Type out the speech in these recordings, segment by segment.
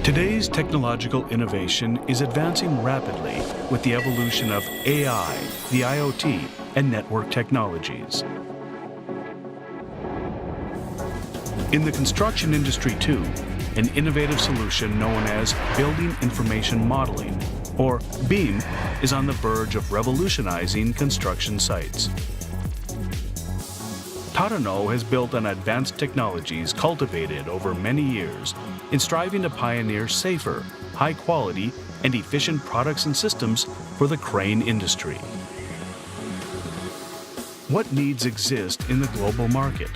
Today's technological innovation is advancing rapidly with the evolution of AI, the IoT, and network technologies. In the construction industry too, an innovative solution known as Building Information Modeling, or BIM, is on the verge of revolutionizing construction sites. Tadano has built on advanced technologies cultivated over many years in striving to pioneer safer, high-quality, and efficient products and systems for the crane industry. What needs exist in the global market?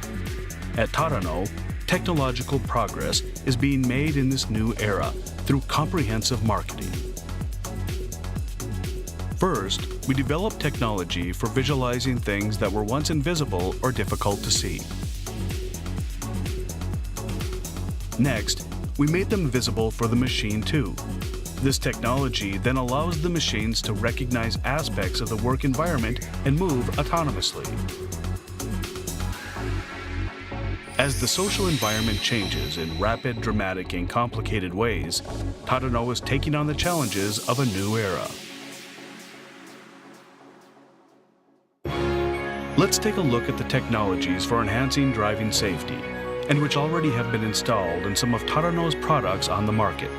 At Tadano, technological progress is being made in this new era through comprehensive marketing. First, we developed technology for visualizing things that were once invisible or difficult to see. Next, we made them visible for the machine too. This technology then allows the machines to recognize aspects of the work environment and move autonomously. As the social environment changes in rapid, dramatic, and complicated ways, Tadano is taking on the challenges of a new era. Let's take a look at the technologies for enhancing driving safety, and which already have been installed in some of Tadano's products on the market.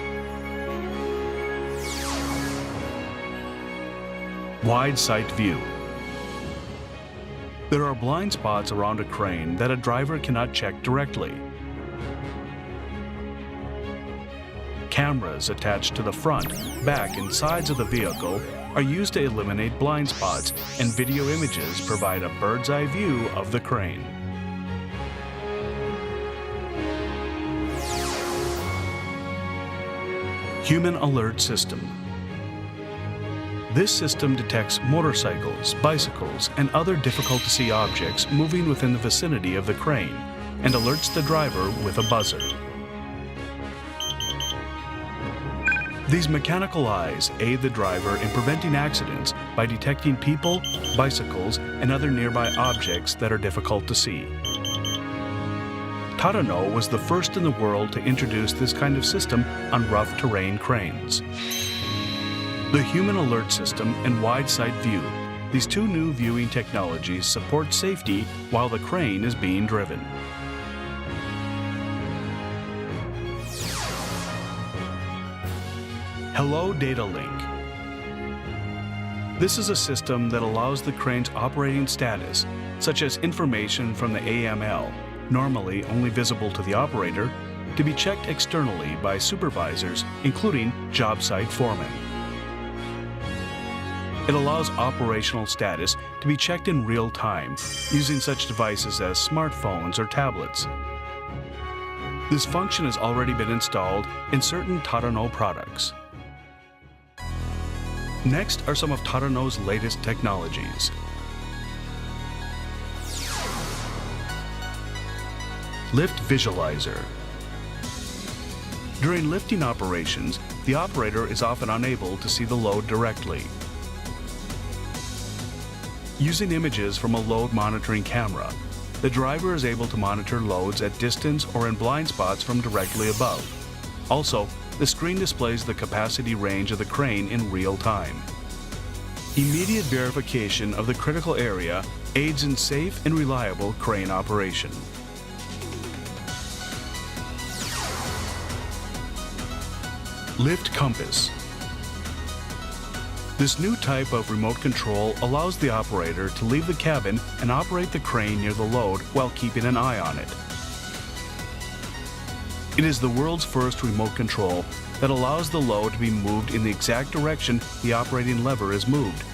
Wide sight view. There are blind spots around a crane that a driver cannot check directly. Cameras attached to the front, back, and sides of the vehicle are used to eliminate blind spots, and video images provide a bird's-eye view of the crane. Human Alert System. This system detects motorcycles, bicycles, and other difficult-to-see objects moving within the vicinity of the crane and alerts the driver with a buzzer. These mechanical eyes aid the driver in preventing accidents by detecting people, bicycles, and other nearby objects that are difficult to see. Tadano was the first in the world to introduce this kind of system on rough terrain cranes. The Human Alert System and Wide Sight View, these two new viewing technologies support safety while the crane is being driven. Hello Data Link. This is a system that allows the crane's operating status, such as information from the AML, normally only visible to the operator, to be checked externally by supervisors, including job site foremen. It allows operational status to be checked in real time, using such devices as smartphones or tablets. This function has already been installed in certain Tadano products. Next are some of Tadano's latest technologies. Lift Visualizer. During lifting operations, the operator is often unable to see the load directly. Using images from a load monitoring camera, the driver is able to monitor loads at distance or in blind spots from directly above. Also, the screen displays the capacity range of the crane in real time. Immediate verification of the critical area aids in safe and reliable crane operation. Lift Compass. This new type of remote control allows the operator to leave the cabin and operate the crane near the load while keeping an eye on it. It is the world's first remote control that allows the load to be moved in the exact direction the operating lever is moved,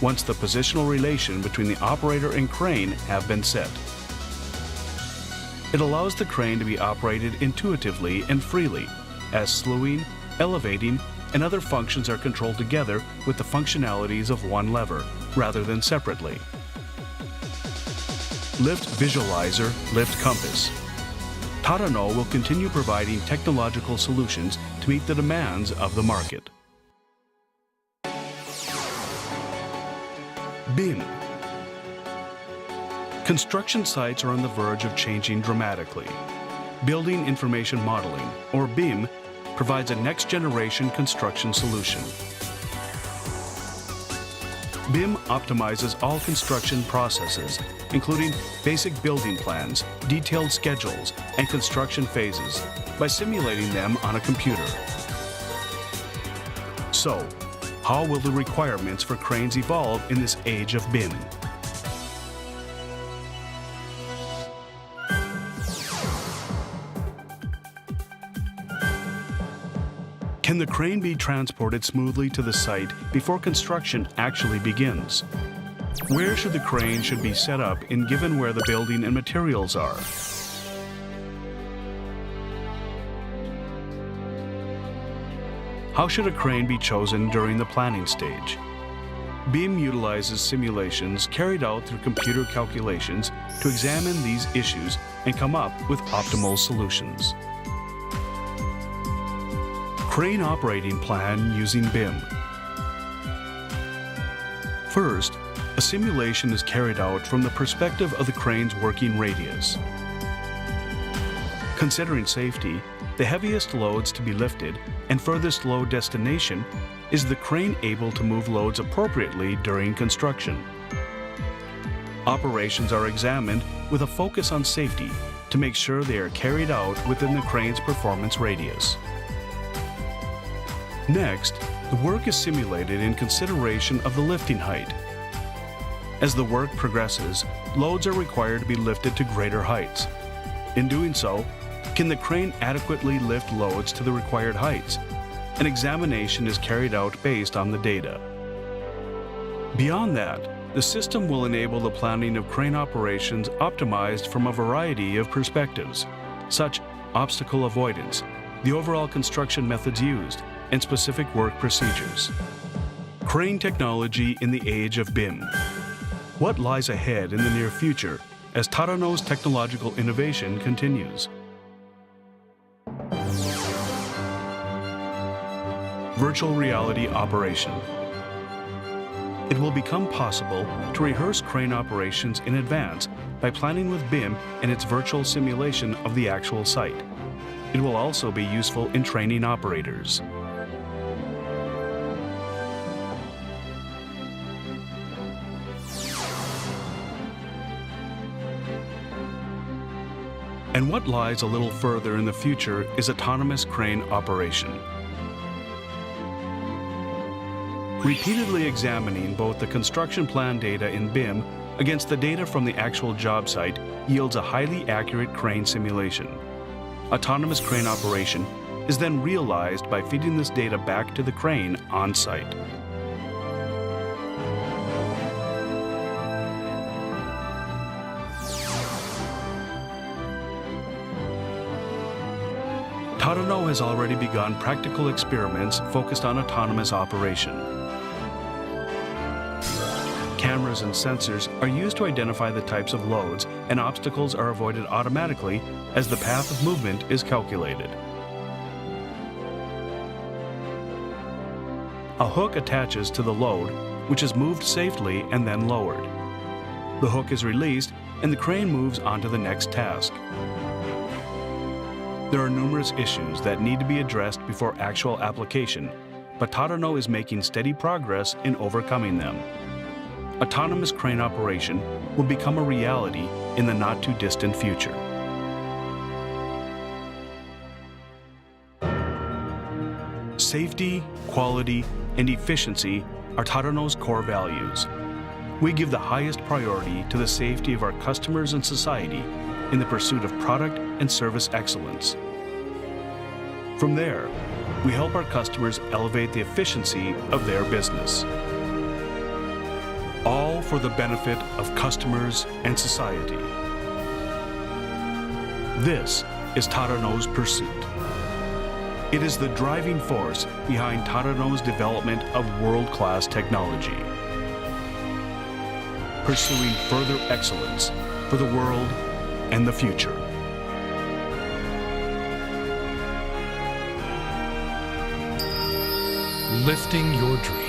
once the positional relation between the operator and crane have been set. It allows the crane to be operated intuitively and freely, as slewing, elevating, and other functions are controlled together with the functionalities of one lever, rather than separately. Lift Visualizer, Lift Compass. Tadano will continue providing technological solutions to meet the demands of the market. BIM. Construction sites are on the verge of changing dramatically. Building Information Modeling, or BIM, provides a next-generation construction solution. BIM optimizes all construction processes, including basic building plans, detailed schedules, and construction phases, by simulating them on a computer. So, how will the requirements for cranes evolve in this age of BIM? Can the crane be transported smoothly to the site before construction actually begins? Where should the crane be set up given where the building and materials are? How should a crane be chosen during the planning stage? BIM utilizes simulations carried out through computer calculations to examine these issues and come up with optimal solutions. Crane operating plan using BIM. First, a simulation is carried out from the perspective of the crane's working radius. Considering safety, the heaviest loads to be lifted and furthest load destination, is the crane able to move loads appropriately during construction? Operations are examined with a focus on safety to make sure they are carried out within the crane's performance radius. Next, the work is simulated in consideration of the lifting height. As the work progresses, loads are required to be lifted to greater heights. In doing so, can the crane adequately lift loads to the required heights? An examination is carried out based on the data. Beyond that, the system will enable the planning of crane operations optimized from a variety of perspectives, such obstacle avoidance, the overall construction methods used, and specific work procedures. Crane technology in the age of BIM. What lies ahead in the near future as Tadano's technological innovation continues? Virtual reality operation. It will become possible to rehearse crane operations in advance by planning with BIM and its virtual simulation of the actual site. It will also be useful in training operators. And what lies a little further in the future is autonomous crane operation. Repeatedly examining both the construction plan data in BIM against the data from the actual job site yields a highly accurate crane simulation. Autonomous crane operation is then realized by feeding this data back to the crane on site. Tadano has already begun practical experiments focused on autonomous operation. Cameras and sensors are used to identify the types of loads, and obstacles are avoided automatically as the path of movement is calculated. A hook attaches to the load, which is moved safely and then lowered. The hook is released and the crane moves on to the next task. There are numerous issues that need to be addressed before actual application, but Tadano is making steady progress in overcoming them. Autonomous crane operation will become a reality in the not-too-distant future. Safety, quality, and efficiency are Tadano's core values. We give the highest priority to the safety of our customers and society in the pursuit of product and service excellence. From there, we help our customers elevate the efficiency of their business. All for the benefit of customers and society. This is Tadano's pursuit. It is the driving force behind Tadano's development of world-class technology. Pursuing further excellence for the world and the future. Lifting your dreams.